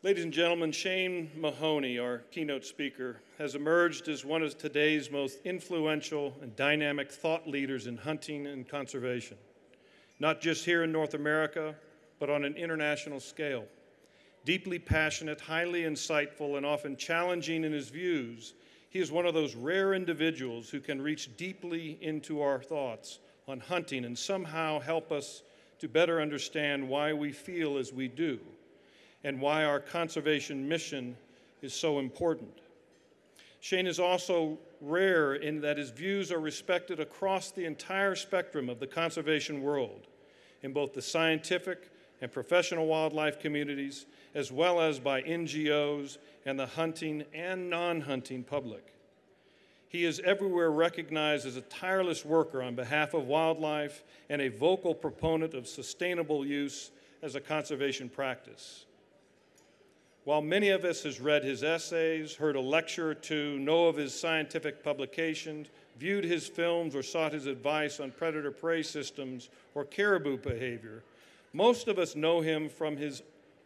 Ladies and gentlemen, Shane Mahoney, our keynote speaker, has emerged as one of today's most influential and dynamic thought leaders in hunting and conservation, not just here in North America, but on an international scale. Deeply passionate, highly insightful, and often challenging in his views, he is one of those rare individuals who can reach deeply into our thoughts on hunting and somehow help us to better understand why we feel as we do, and why our conservation mission is so important. Shane is also rare in that his views are respected across the entire spectrum of the conservation world, in both the scientific and professional wildlife communities, as well as by NGOs and the hunting and non-hunting public. He is everywhere recognized as a tireless worker on behalf of wildlife and a vocal proponent of sustainable use as a conservation practice. While many of us has read his essays, heard a lecture or two, know of his scientific publications, viewed his films, or sought his advice on predator-prey systems or caribou behavior, most of us know him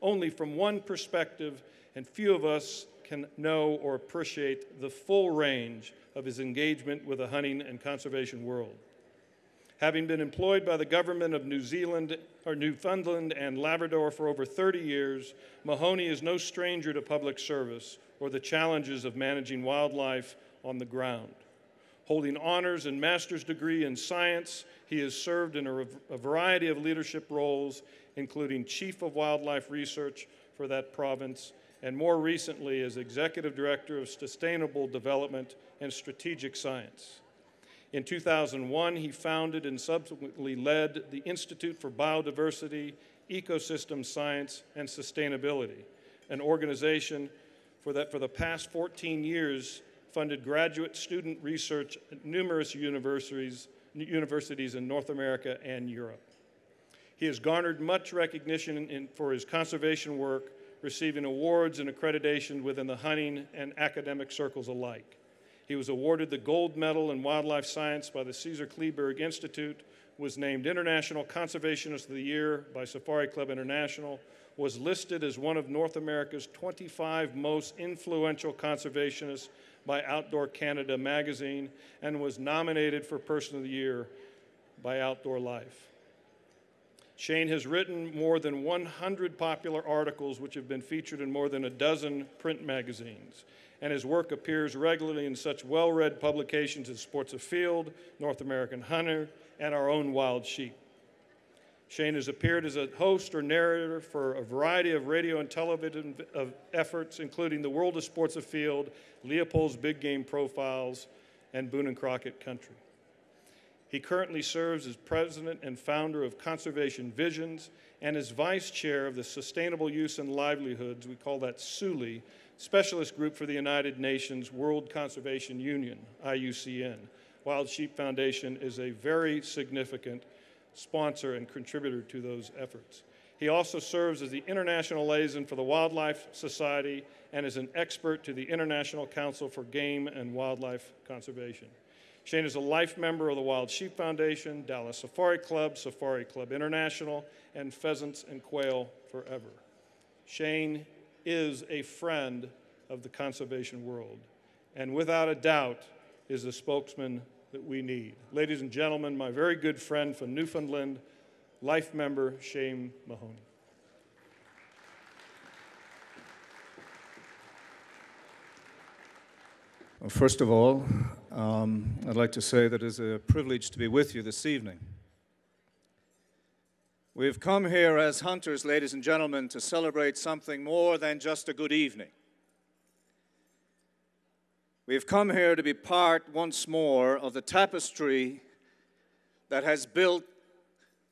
only from one perspective, and few of us can know or appreciate the full range of his engagement with the hunting and conservation world. Having been employed by the government of Newfoundland and Labrador for over 30 years, Mahoney is no stranger to public service or the challenges of managing wildlife on the ground. Holding honors and master's degree in science, he has served in a variety of leadership roles, including Chief of Wildlife Research for that province, and more recently as Executive Director of Sustainable Development and Strategic Science. In 2001, he founded and subsequently led the Institute for Biodiversity, Ecosystem Science, and Sustainability, an organization that for the past 14 years funded graduate student research at numerous universities in North America and Europe. He has garnered much recognition for his conservation work, receiving awards and accreditation within the hunting and academic circles alike. He was awarded the Gold Medal in Wildlife Science by the Cesar Kleberg Institute, was named International Conservationist of the Year by Safari Club International, was listed as one of North America's 25 most influential conservationists by Outdoor Canada magazine, and was nominated for Person of the Year by Outdoor Life. Shane has written more than 100 popular articles which have been featured in more than a dozen print magazines, and his work appears regularly in such well-read publications as Sports Afield, North American Hunter, and Our Own Wild Sheep. Shane has appeared as a host or narrator for a variety of radio and television efforts, including The World of Sports Afield, Leopold's Big Game Profiles, and Boone and Crockett Country. He currently serves as president and founder of Conservation Visions and is vice chair of the Sustainable Use and Livelihoods, we call that SULI, Specialist Group for the United Nations World Conservation Union, IUCN. Wild Sheep Foundation is a very significant sponsor and contributor to those efforts. He also serves as the international liaison for the Wildlife Society and is an expert to the International Council for Game and Wildlife Conservation. Shane is a life member of the Wild Sheep Foundation, Dallas Safari Club International, and Pheasants and Quail Forever. Shane is a friend of the conservation world, and without a doubt is the spokesman that we need. Ladies and gentlemen, my very good friend from Newfoundland, life member Shane Mahoney. Well, first of all, I'd like to say that it is a privilege to be with you this evening. We've come here as hunters, ladies and gentlemen, to celebrate something more than just a good evening. We've come here to be part once more of the tapestry that has built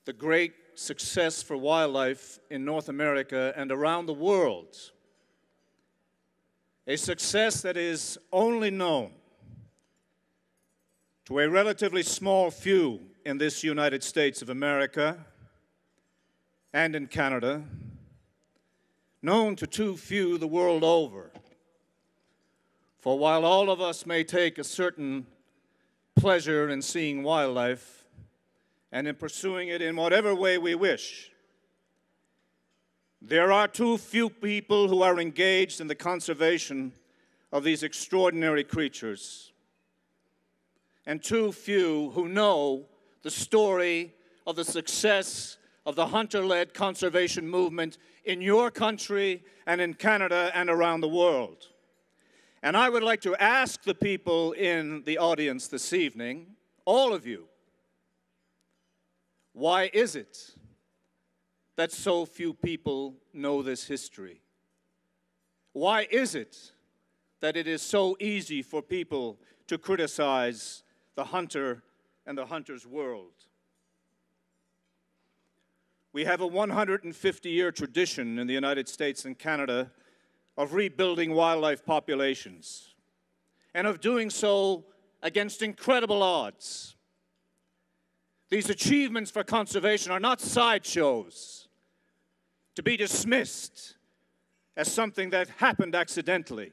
the great success for wildlife in North America and around the world. A success that is only known to a relatively small few in this United States of America and in Canada, known to too few the world over. For while all of us may take a certain pleasure in seeing wildlife and in pursuing it in whatever way we wish, There are too few people who are engaged in the conservation of these extraordinary creatures, and too few who know the story of the success of the hunter-led conservation movement in your country and in Canada and around the world. And I would like to ask the people in the audience this evening, all of you, why is it that so few people know this history? Why is it that it is so easy for people to criticize the hunter and the hunter's world? We have a 150-year tradition in the United States and Canada of rebuilding wildlife populations, and of doing so against incredible odds. These achievements for conservation are not sideshows to be dismissed as something that happened accidentally.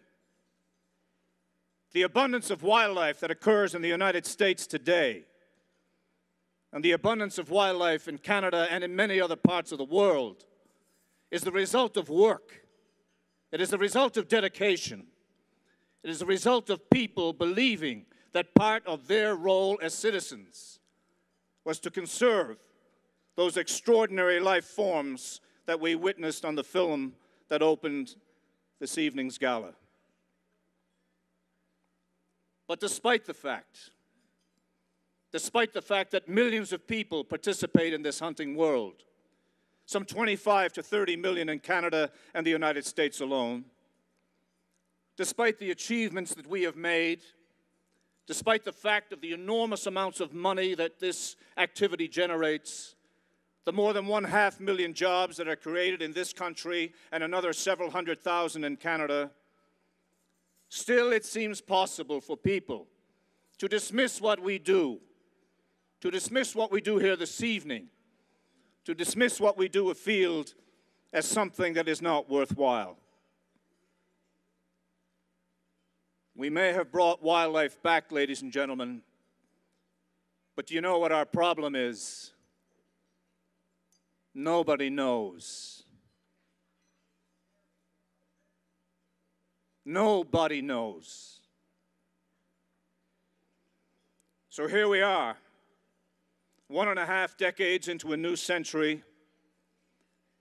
The abundance of wildlife that occurs in the United States today, and the abundance of wildlife in Canada and in many other parts of the world, is the result of work. It is the result of dedication. It is the result of people believing that part of their role as citizens was to conserve those extraordinary life forms that we witnessed on the film that opened this evening's gala. But despite the fact that millions of people participate in this hunting world, some 25 to 30 million in Canada and the United States alone, despite the achievements that we have made, despite the fact of the enormous amounts of money that this activity generates, the more than 500,000 jobs that are created in this country and another several 100,000 in Canada, still it seems possible for people to dismiss what we do, to dismiss what we do here this evening, to dismiss what we do afield as something that is not worthwhile. We may have brought wildlife back, ladies and gentlemen, but do you know what our problem is? Nobody knows. Nobody knows. So here we are, 1.5 decades into a new century,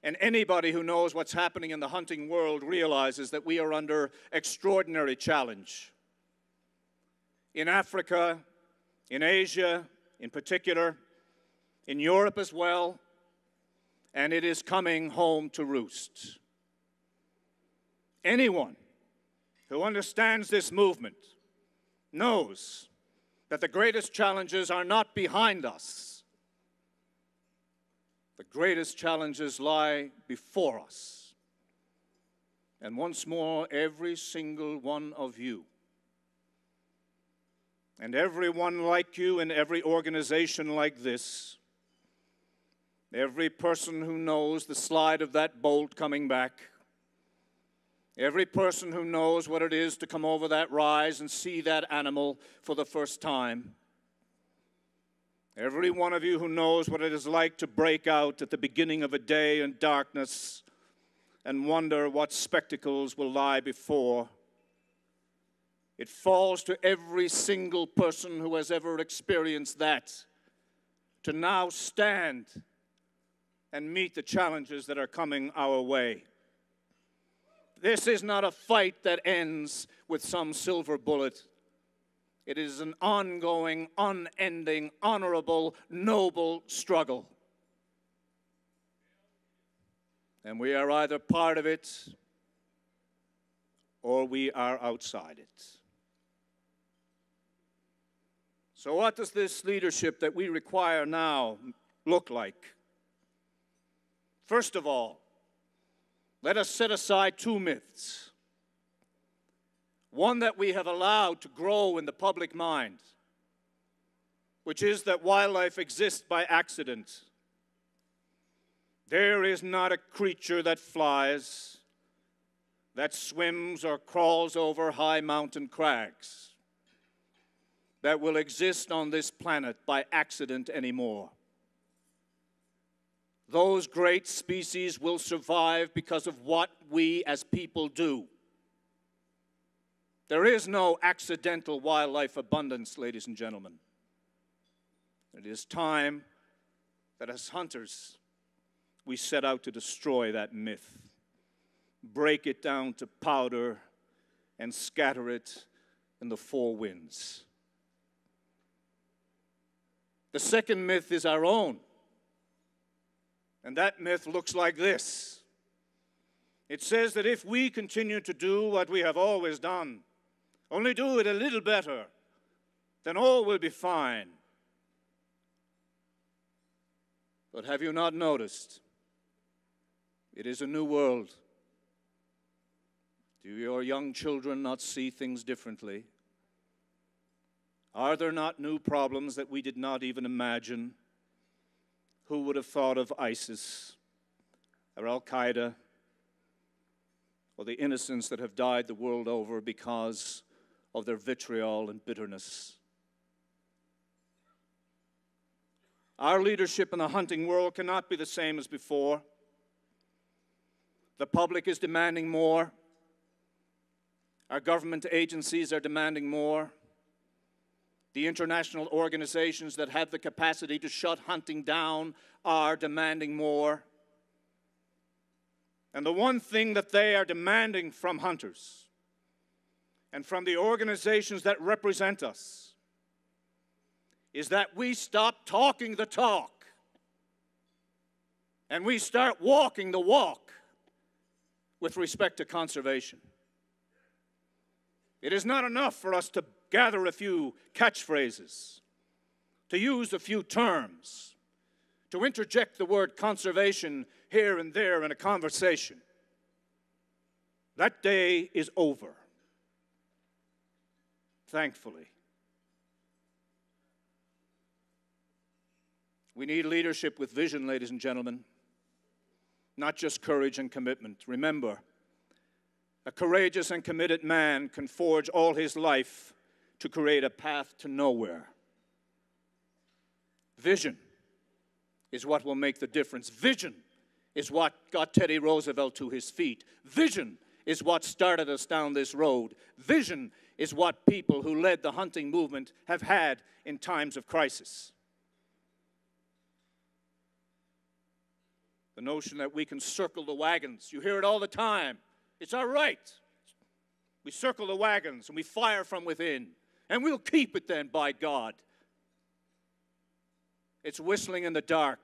and anybody who knows what's happening in the hunting world realizes that we are under extraordinary challenge. In Africa, in Asia in particular, in Europe as well, and it is coming home to roost. Anyone who understands this movement knows that the greatest challenges are not behind us. The greatest challenges lie before us. And once more, every single one of you, and everyone like you in every organization like this, every person who knows the slide of that bolt coming back, every person who knows what it is to come over that rise and see that animal for the first time, every one of you who knows what it is like to break out at the beginning of a day in darkness and wonder what spectacles will lie before, it falls to every single person who has ever experienced that to now stand and meet the challenges that are coming our way. This is not a fight that ends with some silver bullet. It is an ongoing, unending, honorable, noble struggle. And we are either part of it or we are outside it. So what does this leadership that we require now look like? First of all, let us set aside two myths. One that we have allowed to grow in the public mind, which is that wildlife exists by accident. There is not a creature that flies, that swims or crawls over high mountain crags, that will exist on this planet by accident anymore. Those great species will survive because of what we as people do. There is no accidental wildlife abundance, ladies and gentlemen. It is time that as hunters, we set out to destroy that myth, break it down to powder, and scatter it in the four winds. The second myth is our own. And that myth looks like this. It says that if we continue to do what we have always done, only do it a little better, then all will be fine. But have you not noticed? It is a new world. Do your young children not see things differently? Are there not new problems that we did not even imagine? Who would have thought of ISIS or Al-Qaeda or the innocents that have died the world over because of their vitriol and bitterness? Our leadership in the hunting world cannot be the same as before. The public is demanding more. Our government agencies are demanding more. The international organizations that have the capacity to shut hunting down are demanding more. And the one thing that they are demanding from hunters and from the organizations that represent us is that we stop talking the talk and we start walking the walk with respect to conservation. It is not enough for us to gather a few catchphrases, to use a few terms, to interject the word conservation here and there in a conversation. That day is over, thankfully. We need leadership with vision, ladies and gentlemen, not just courage and commitment. Remember, a courageous and committed man can forge all his life to create a path to nowhere. Vision is what will make the difference. Vision is what got Teddy Roosevelt to his feet. Vision is what started us down this road. Vision is what people who led the hunting movement have had in times of crisis. The notion that we can circle the wagons, you hear it all the time. It's our right. We circle the wagons and we fire from within. And we'll keep it then, by God. It's whistling in the dark.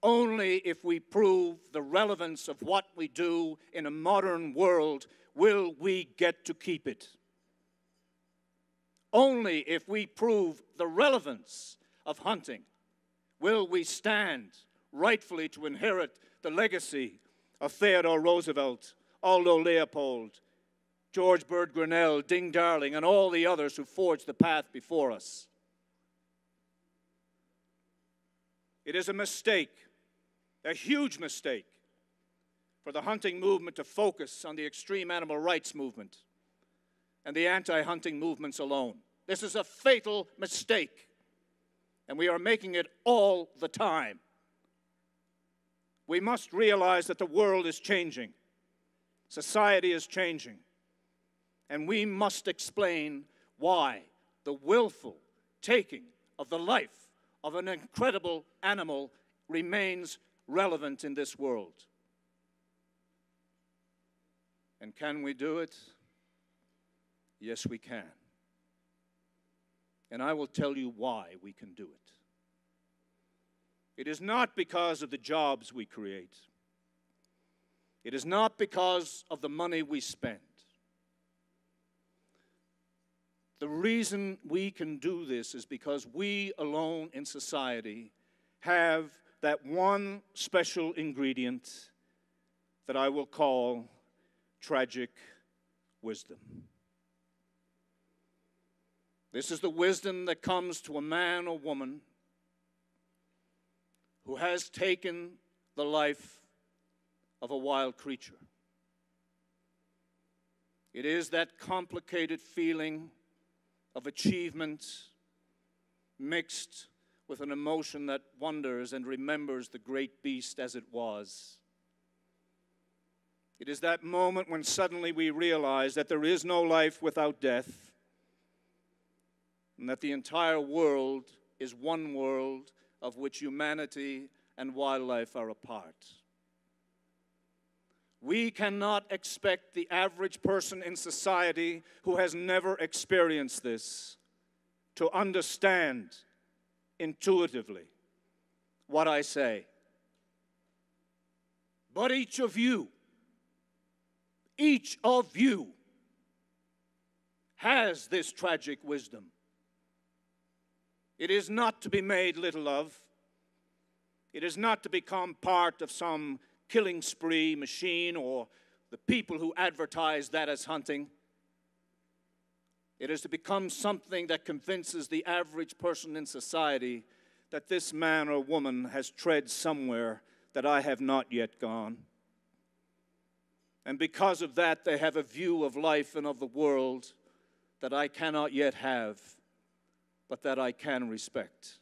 Only if we prove the relevance of what we do in a modern world will we get to keep it. Only if we prove the relevance of hunting will we stand rightfully to inherit the legacy of Theodore Roosevelt, Aldo Leopold, George Bird Grinnell, Ding Darling, and all the others who forged the path before us. It is a mistake, a huge mistake, for the hunting movement to focus on the extreme animal rights movement and the anti-hunting movements alone. This is a fatal mistake, and we are making it all the time. We must realize that the world is changing. Society is changing. And we must explain why the willful taking of the life of an incredible animal remains relevant in this world. And can we do it? Yes, we can. And I will tell you why we can do it. It is not because of the jobs we create. It is not because of the money we spend. The reason we can do this is because we alone in society have that one special ingredient that I will call tragic wisdom. This is the wisdom that comes to a man or woman who has taken the life of a wild creature. It is that complicated feeling of achievement mixed with an emotion that wonders and remembers the great beast as it was. It is that moment when suddenly we realize that there is no life without death, and that the entire world is one world of which humanity and wildlife are a part. We cannot expect the average person in society who has never experienced this to understand intuitively what I say. But each of you has this tragic wisdom. It is not to be made little of. It is not to become part of some killing spree machine or the people who advertise that as hunting. It is to become something that convinces the average person in society that this man or woman has tread somewhere that I have not yet gone. And because of that, they have a view of life and of the world that I cannot yet have, but that I can respect.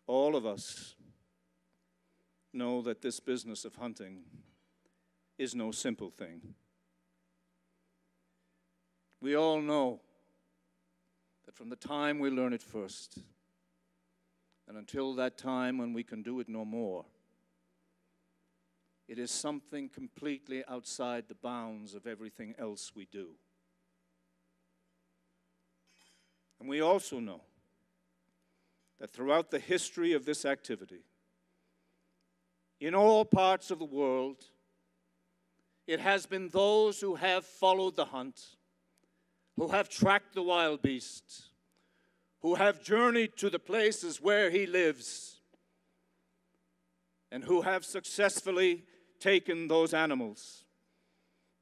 All of us know that this business of hunting is no simple thing. We all know that from the time we learn it first, and until that time when we can do it no more, it is something completely outside the bounds of everything else we do. And we also know that throughout the history of this activity, in all parts of the world, it has been those who have followed the hunt, who have tracked the wild beast, who have journeyed to the places where he lives, and who have successfully taken those animals,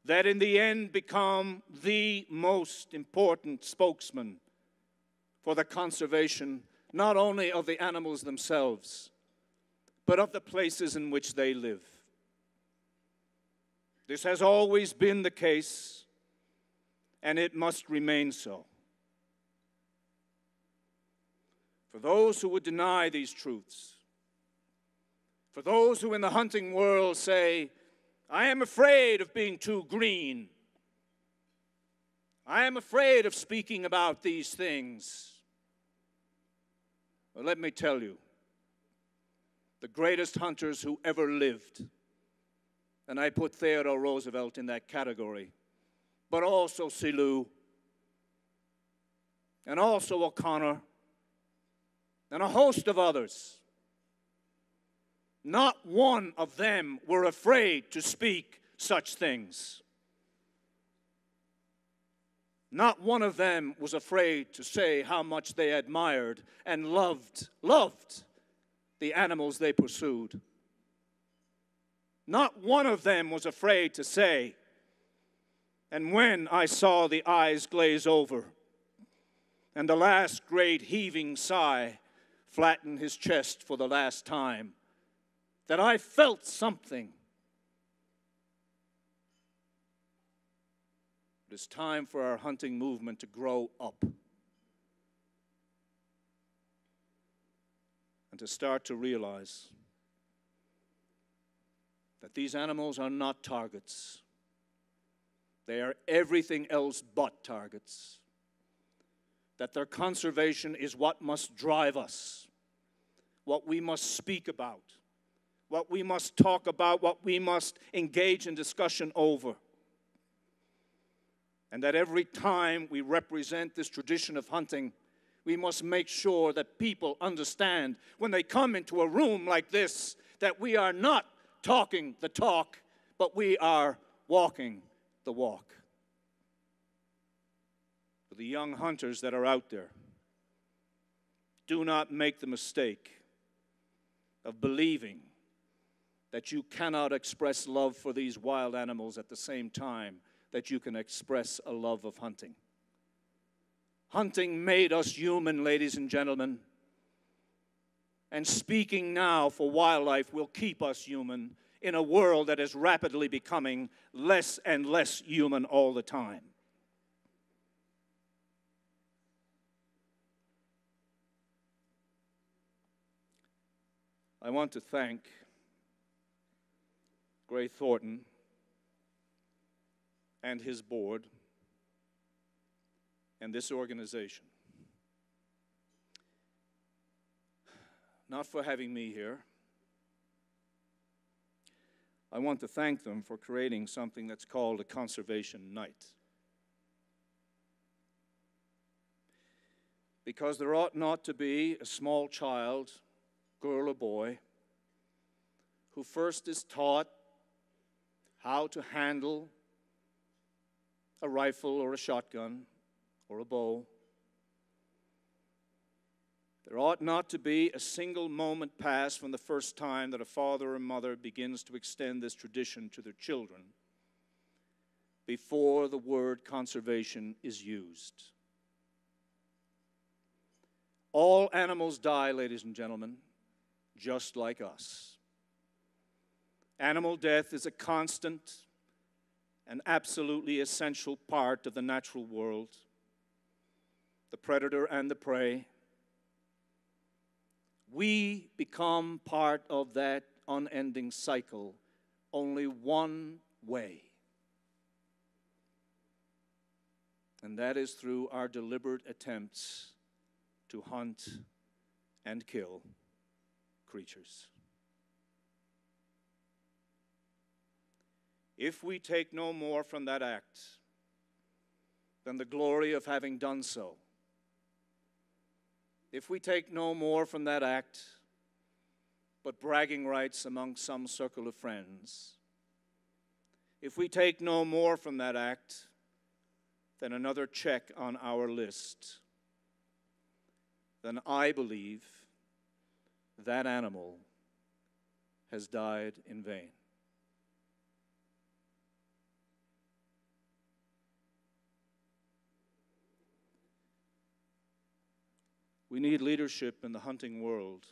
that in the end become the most important spokesman for the conservation not only of the animals themselves, but of the places in which they live. This has always been the case, and it must remain so. For those who would deny these truths, for those who in the hunting world say, I am afraid of being too green, I am afraid of speaking about these things, well, let me tell you, the greatest hunters who ever lived, and I put Theodore Roosevelt in that category, but also Selous, and also O'Connor, and a host of others. Not one of them were afraid to speak such things. Not one of them was afraid to say how much they admired and loved the animals they pursued. Not one of them was afraid to say, and when I saw the eyes glaze over and the last great heaving sigh flatten his chest for the last time, that I felt something. It is time for our hunting movement to grow up and to start to realize that these animals are not targets. They are everything else but targets. That their conservation is what must drive us, what we must speak about, what we must talk about, what we must engage in discussion over. And that every time we represent this tradition of hunting, we must make sure that people understand when they come into a room like this that we are not talking the talk, but we are walking the walk. For the young hunters that are out there, do not make the mistake of believing that you cannot express love for these wild animals at the same time that you can express a love of hunting. Hunting made us human, ladies and gentlemen. And speaking now for wildlife will keep us human in a world that is rapidly becoming less and less human all the time. I want to thank Gray Thornton and his board and this organization, not for having me here. I want to thank them for creating something that's called a conservation night. Because there ought not to be a small child, girl or boy, who first is taught how to handle a rifle or a shotgun or a bow. There ought not to be a single moment pass from the first time that a father or mother begins to extend this tradition to their children before the word conservation is used. All animals die, ladies and gentlemen, just like us. Animal death is a constant and absolutely essential part of the natural world, the predator and the prey. We become part of that unending cycle only one way, and that is through our deliberate attempts to hunt and kill creatures. If we take no more from that act than the glory of having done so, if we take no more from that act but bragging rights among some circle of friends, if we take no more from that act than another check on our list, then I believe that animal has died in vain. We need leadership in the hunting world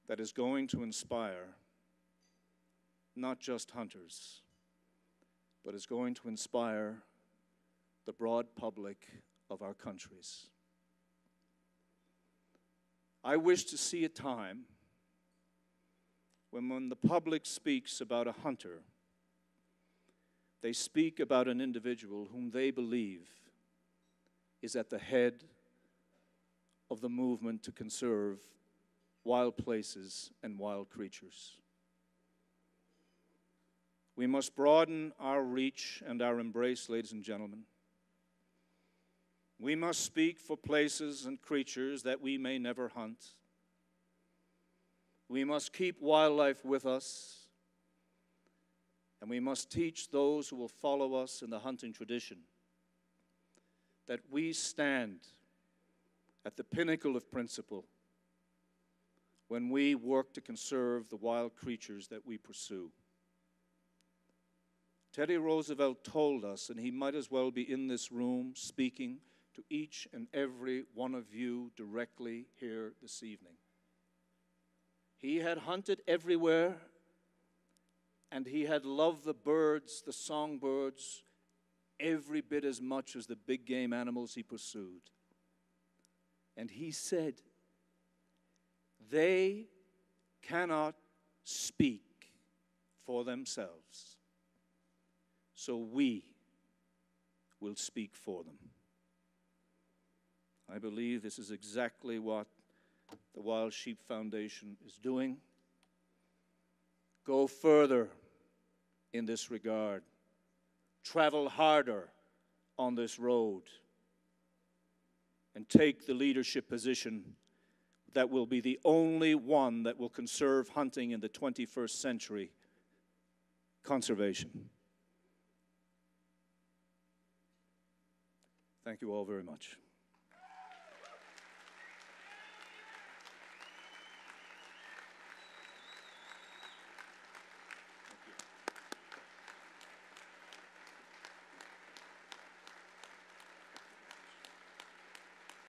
that is going to inspire not just hunters, but is going to inspire the broad public of our countries. I wish to see a time when the public speaks about a hunter, they speak about an individual whom they believe is at the head of the movement to conserve wild places and wild creatures. We must broaden our reach and our embrace, ladies and gentlemen. We must speak for places and creatures that we may never hunt. We must keep wildlife with us, and we must teach those who will follow us in the hunting tradition that we stand at the pinnacle of principle when we work to conserve the wild creatures that we pursue. Teddy Roosevelt told us, and he might as well be in this room speaking to each and every one of you directly here this evening. He had hunted everywhere, and he had loved the birds, the songbirds, every bit as much as the big game animals he pursued. And he said, they cannot speak for themselves, so we will speak for them. I believe this is exactly what the Wild Sheep Foundation is doing. Go further in this regard. Travel harder on this road. And take the leadership position that will be the only one that will conserve hunting in the 21st century. Conservation. Thank you all very much.